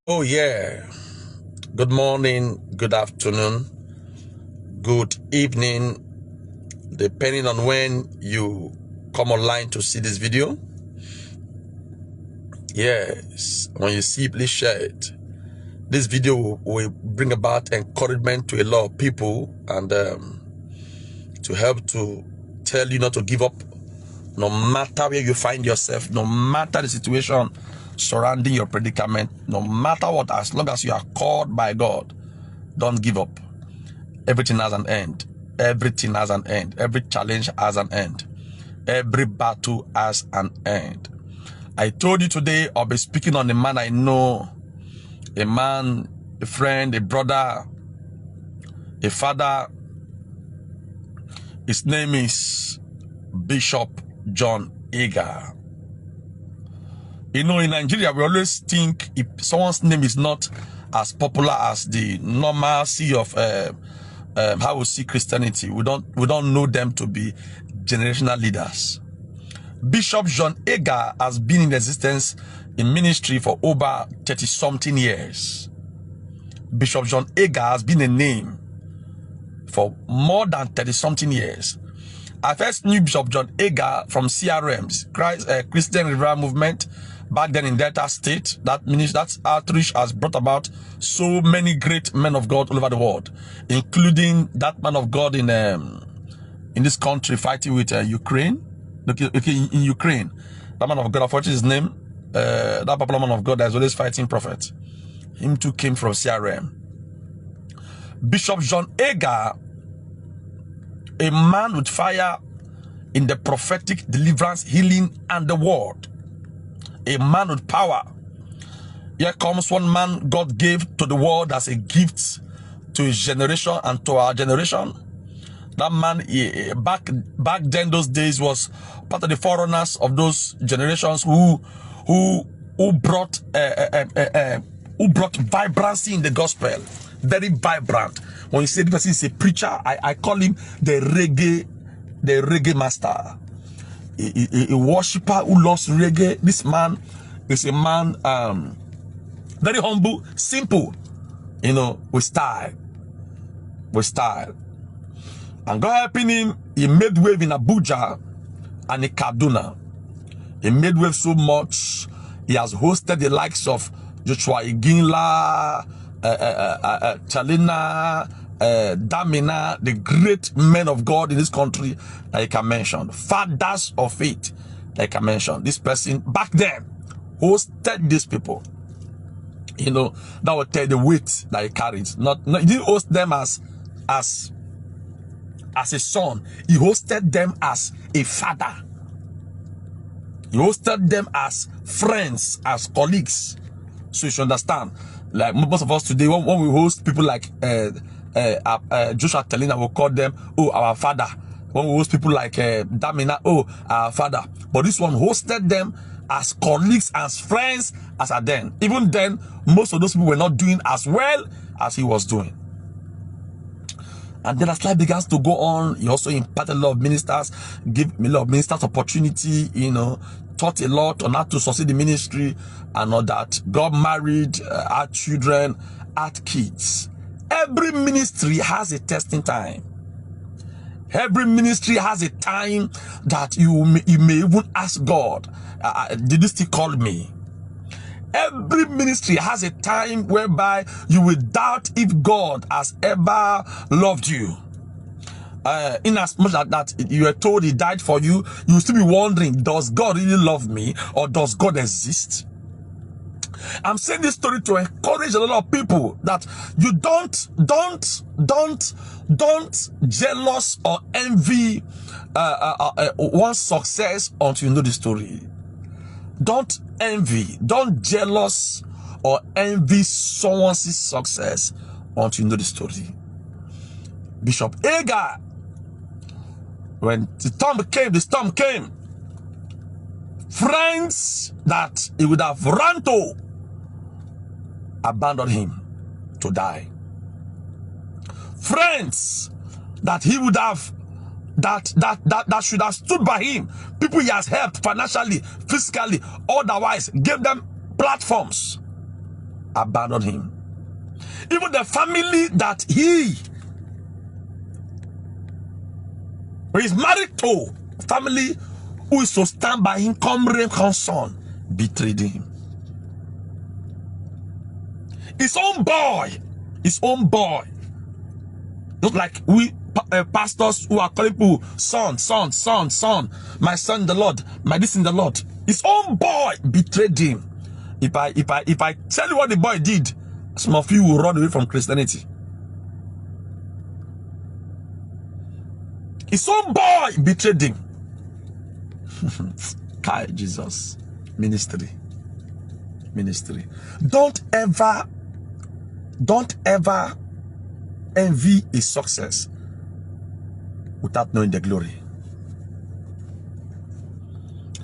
Oh, yeah. Good morning, good afternoon, good evening, depending on when you come online to see this video. Yes, when you see, please share it. This video will bring about encouragement to a lot of people and to help to tell you not to give up, no matter where you find yourself, no matter the situation surrounding your predicament, no matter what, as long as you are called by God, don't give up. Everything has an end. Everything has an end. Every challenge has an end. Every battle has an end. I told you today I'll be speaking on a man I know, a man, a friend, a brother, a father. His name is Bishop John Egah. You know, in Nigeria, we always think if someone's name is not as popular as the normalcy of how we see Christianity, we don't know them to be generational leaders. Bishop John Egah has been in existence in ministry for over 30-something years. Bishop John Egah has been a name for more than 30-something years. I first knew Bishop John Egah from CRMs, Christian Revival Movement, back then in Delta State. That outreach has brought about so many great men of God all over the world, including that man of God in this country fighting with Ukraine. In Ukraine, that man of God, I forgot his name. That popular man of God that is always fighting prophet. Him too came from CRM. Bishop John Egah, a man with fire in the prophetic, deliverance, healing, and the word. A man with power. Here comes one man God gave to the world as a gift to his generation and to our generation. That man, back then, those days, was part of the forerunners of those generations who brought vibrancy in the gospel. Very vibrant. When you say the person is a preacher, I call him the reggae master. A worshiper who loves reggae. This man is a man very humble, simple, you know, with style. And God helping him, he made wave in Abuja and in Kaduna. He made wave so much, he has hosted the likes of Joshua Iginla, Chalina, Damina, the great men of God in this country, like I mentioned. Fathers of faith, like I mentioned. This person, back then, hosted these people. You know, that would tell the weight that he carries. He didn't host them as a son. He hosted them as a father. He hosted them as friends, as colleagues. So you should understand, like most of us today, when we host people like Joshua Telina, we'll call them, oh, our father. When we host people like Damina, oh, our father. But this one hosted them as colleagues, as friends, as a then. Even then, most of those people were not doing as well as he was doing. And then as life begins to go on, he also imparted a lot of ministers, gave a lot of ministers opportunity, you know, taught a lot on how to succeed in ministry and all that. God married, had children, had kids. Every ministry has a testing time. Every ministry has a time that you may even ask God, did this still call me? Every ministry has a time whereby you will doubt if God has ever loved you. In as much as that you are told he died for you, you will still be wondering, does God really love me, or does God exist? I'm saying this story to encourage a lot of people that you don't jealous or envy one's success until you know the story. Don't envy, don't jealous or envy someone's success until you know the story. Bishop Egah, when the storm came, friends that he would have run to abandoned him to die. Friends that he would have that should have stood by him, people he has helped financially, physically, otherwise, gave them platforms, abandoned him. Even the family that he is married to, family who is to stand by him, come rain, come son, betrayed him. His own boy, not like we pastors who are calling people son, my son in the Lord, my this in the Lord. His own boy betrayed him. If I tell you what the boy did, some of you will run away from Christianity. His own boy betrayed him. Kai Jesus. Ministry. Don't ever envy his success without knowing the glory.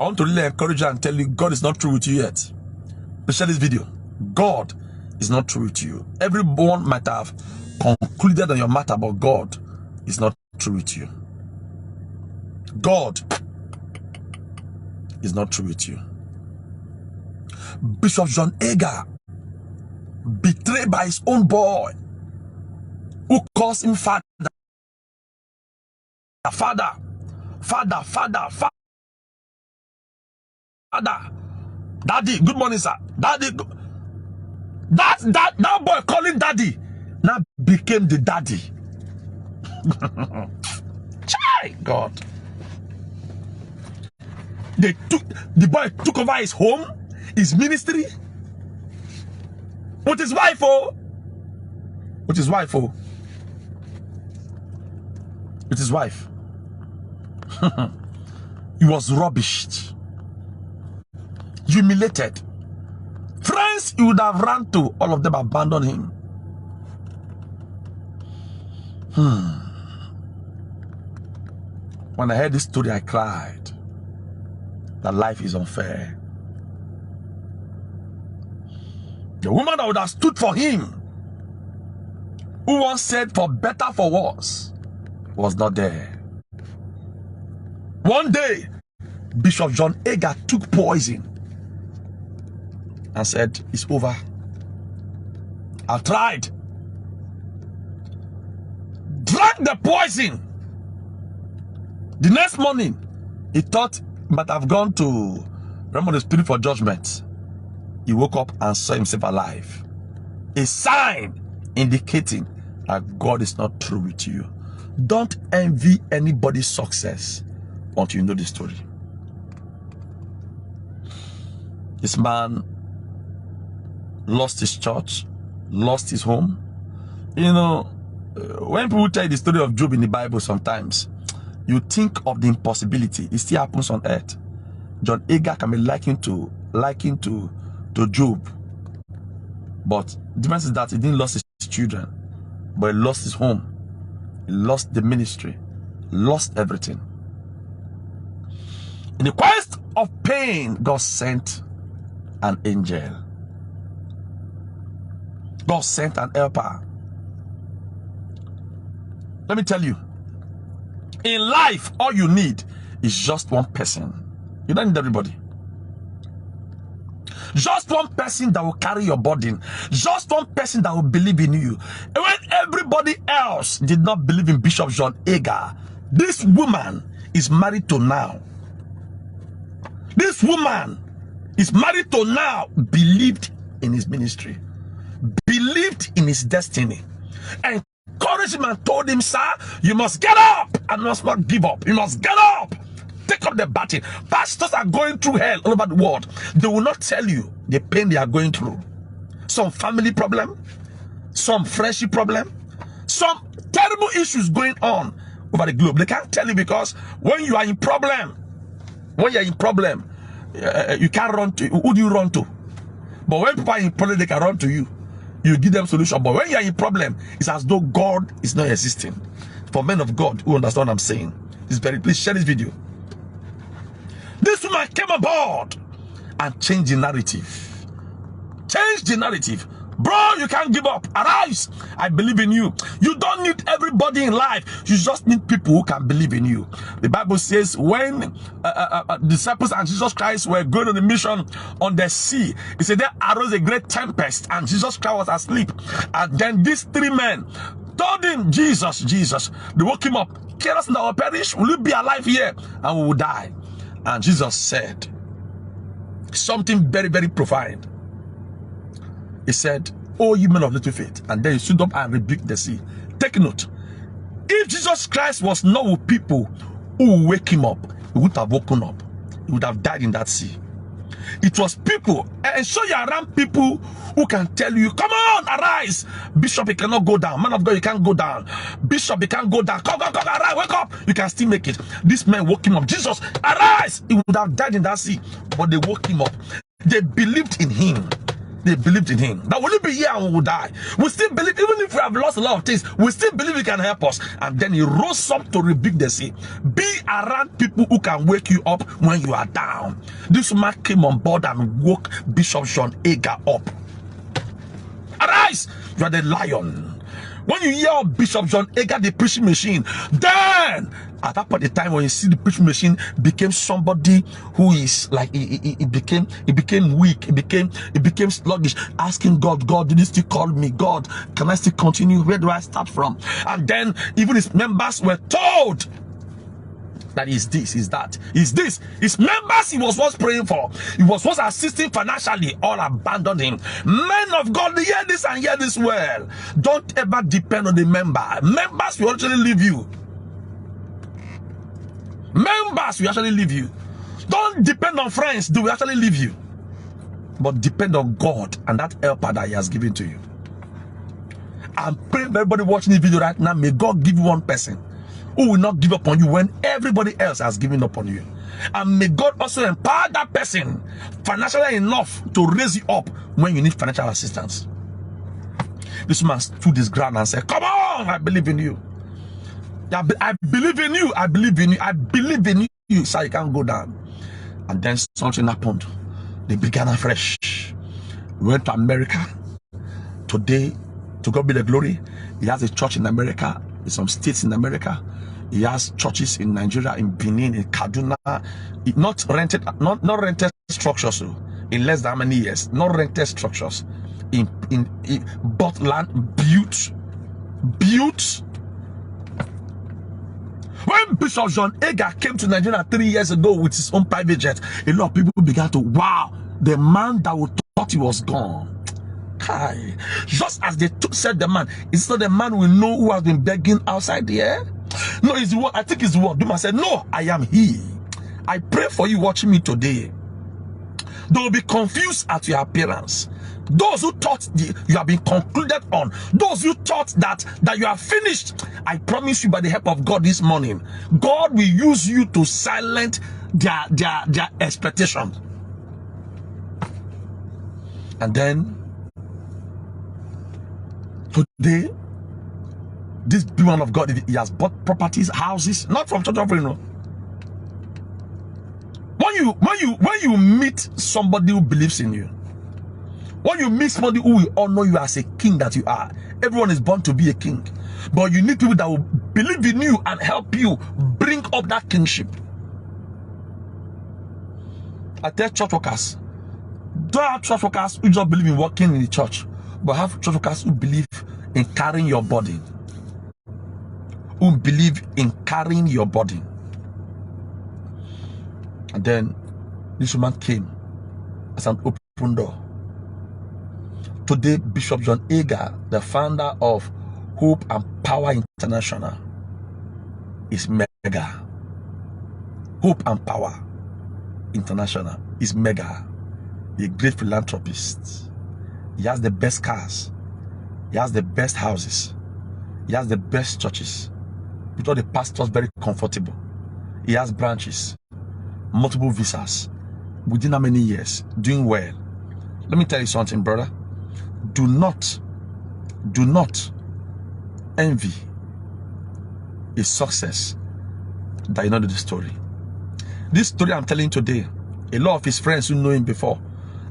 I want to really encourage you and tell you, God is not through with you yet. Please share this video. God is not through with you. Everyone might have concluded on your matter, but God is not through with you. God is not through with you. Bishop John Egah, betrayed by his own boy, who calls him father. Daddy, good morning, sir. Daddy, that boy calling daddy now became the daddy. Chai, God. The boy took over his home, his ministry, with his wife, with his wife. He was rubbished, humiliated. Friends he would have run to, all of them abandoned him. When I heard this story, I cried that life is unfair. The woman that would have stood for him, who once said for better, for worse, was not there. One day, Bishop John Egah took poison and said, it's over. I've tried. Drank the poison. The next morning, he thought he might have gone to remember the spirit for judgment. He woke up and saw himself alive. A sign indicating that God is not through with you. Don't envy anybody's success until you know the story. This man lost his church, lost his home. You know, when people tell you the story of Job in the Bible, sometimes you think of the impossibility. It still happens on earth. John Egah can be likened to Job. But the difference is that he didn't lose his children, but he lost his home. He lost the ministry, lost everything. In the quest of pain, God sent an angel. God sent an helper. Let me tell you, in life, all you need is just one person. You don't need everybody. Just one person that will carry your burden. Just one person that will believe in you. And when everybody else did not believe in Bishop John Egah, this woman is married to now. This woman is married to now, believed in his ministry, believed in his destiny, and encouraged him and told him, sir, you must get up and must not give up. You must get up. Take up the battle. Pastors are going through hell all over the world. They will not tell you the pain they are going through. Some family problem, some friendship problem, some terrible issues going on over the globe. They can't tell you because when you are in problem, you can't run to. Who do you run to? But when people are in problem, they can run to you. You give them solution. But when you are in problem, it's as though God is not existing. For men of God who understand what I'm saying, please share this video. This woman came aboard and changed the narrative. Changed the narrative. Bro, you can't give up. Arise. I believe in you. You don't need everybody in life. You just need people who can believe in you. The Bible says when disciples and Jesus Christ were going on a mission on the sea, it said there arose a great tempest and Jesus Christ was asleep. And then these three men told him, Jesus, they woke him up. Care us that will perish. Will you be alive here? And we will die. And Jesus said something very, very profound. He said, "Oh, you men of little faith." And then he stood up and rebuked the sea. Take note. If Jesus Christ was not with people who would wake him up, he would have woken up. He would have died in that sea. It was people, and so you're around people who can tell you, "Come on, arise. Bishop, you cannot go down. Man of God, you can't go down. Bishop, you can't go down. Come, arise, wake up. You can still make it." This man woke him up. Jesus, arise. He would have died in that sea, but they woke him up. They believed in him. They believed in him. That will you be here and we will die. We still believe, even if we have lost a lot of things, we still believe he can help us. And then he rose up to rebuke the sea. Be around people who can wake you up when you are down. This man came on board and woke Bishop John Egah up. Arise! You are the lion. When you hear Bishop John Egah, the preaching machine, then at that point in time when you see the preaching machine became somebody who is like he became weak, he became sluggish, asking God, did you still call me? God, can I still continue? Where do I start from? And then even his members were told that is this, is that, is this. His members he was once praying for, he was once assisting financially, all abandoned him. Men of God, hear this and hear this well. Don't ever depend on the member. Members will actually leave you. Members will actually leave you. Don't depend on friends, they will actually leave you. But depend on God and that helper that he has given to you. I'm praying for everybody watching this video right now, may God give you one person who will not give up on you when everybody else has given up on you. And may God also empower that person financially enough to raise you up when you need financial assistance. This man stood his ground and said, "Come on, I believe in you. I believe in you. I believe in you. I believe in you, so you can't go down." And then something happened. They began afresh. We went to America. Today, to God be the glory, he has a church in America, in some states in America. He has churches in Nigeria, in Benin, in Kaduna. Not rented structures. In less than how many years? Not rented structures. In bought land, built. When Bishop John Egah came to Nigeria 3 years ago with his own private jet, a lot of people began to, wow, the man that we thought he was gone. Kai. Just as they said the man, it's not the man we know who has been begging outside here. No, it's the one. I think it's the one. Duma said, "No, I am he." I pray for you watching me today. They will be confused at your appearance. Those who thought you have been concluded on, those who thought that you are finished, I promise you by the help of God this morning, God will use you to silence their expectations. And then today, this man of God, he has bought properties, houses, not from church offering. No. When you meet somebody who believes in you, when you meet somebody who will honor you as a king that you are, everyone is born to be a king, but you need people that will believe in you and help you bring up that kingship. I tell church workers, don't have church workers who just believe in working in the church, but have church workers who believe in carrying your body. Who believe in carrying your body. And then this woman came as an open door. Today, Bishop John Egah, the founder of Hope and Power International, is mega. Hope and Power International is mega. A great philanthropist. He has the best cars. He has the best houses. He has the best churches. With all the pastors very comfortable. He has branches, multiple visas, within how many years, doing well. Let me tell you something, brother. Do not envy a success that you know the story. This story I'm telling today, a lot of his friends who know him before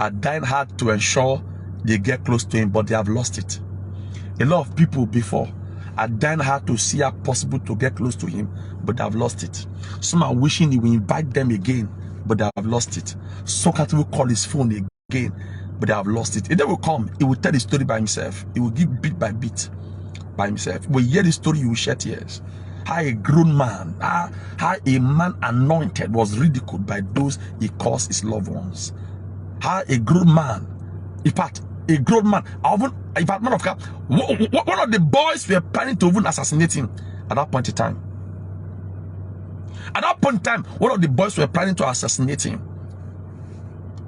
are dying hard to ensure they get close to him, but they have lost it. A lot of people before are dying hard to see how possible to get close to him, but they have lost it. Some are wishing he will invite them again, but they have lost it. Some can't even call his phone again, but they have lost it. If they will come, he will tell the story by himself. He will give bit by bit by himself. When you hear the story, you will shed tears. How a grown man, how a man anointed was ridiculed by those he calls his loved ones. How a grown man, in fact, a grown man, in fact, man of God, one of the boys were planning to even assassinate him at that point in time. At that point in time, one of the boys were planning to assassinate him.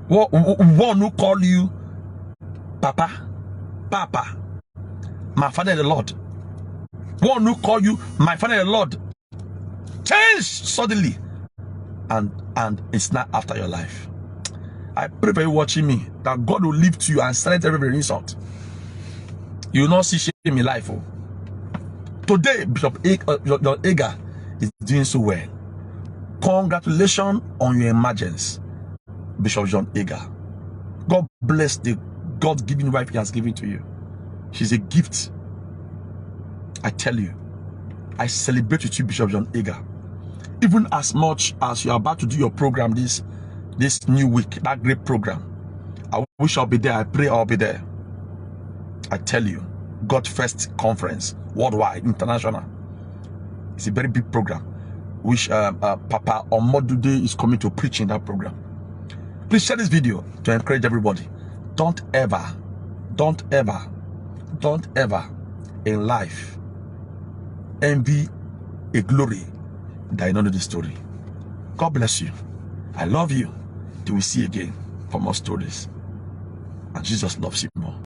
One who called you Papa, Papa, my father in the Lord. One who called you my father in the Lord changed suddenly, and it's not after your life. I pray for you watching me that God will lift you and silence every insult. You will not see shame in life. Oh. Today, Bishop Egah is doing so well. Congratulations on your emergence, Bishop John Egah. God bless the God-given wife he has given to you. She's a gift. I tell you, I celebrate with you, Bishop John Egah. Even as much as you're about to do your program this new week, that great program, I wish I'll be there. I pray I'll be there. I tell you, God First Conference, worldwide, international. It's a very big program, which Papa Omodude is coming to preach in that program. Please share this video to encourage everybody. Don't ever in life envy a glory that you don't know the story. God bless you. I love you. Till we see again for more stories. And Jesus loves you more.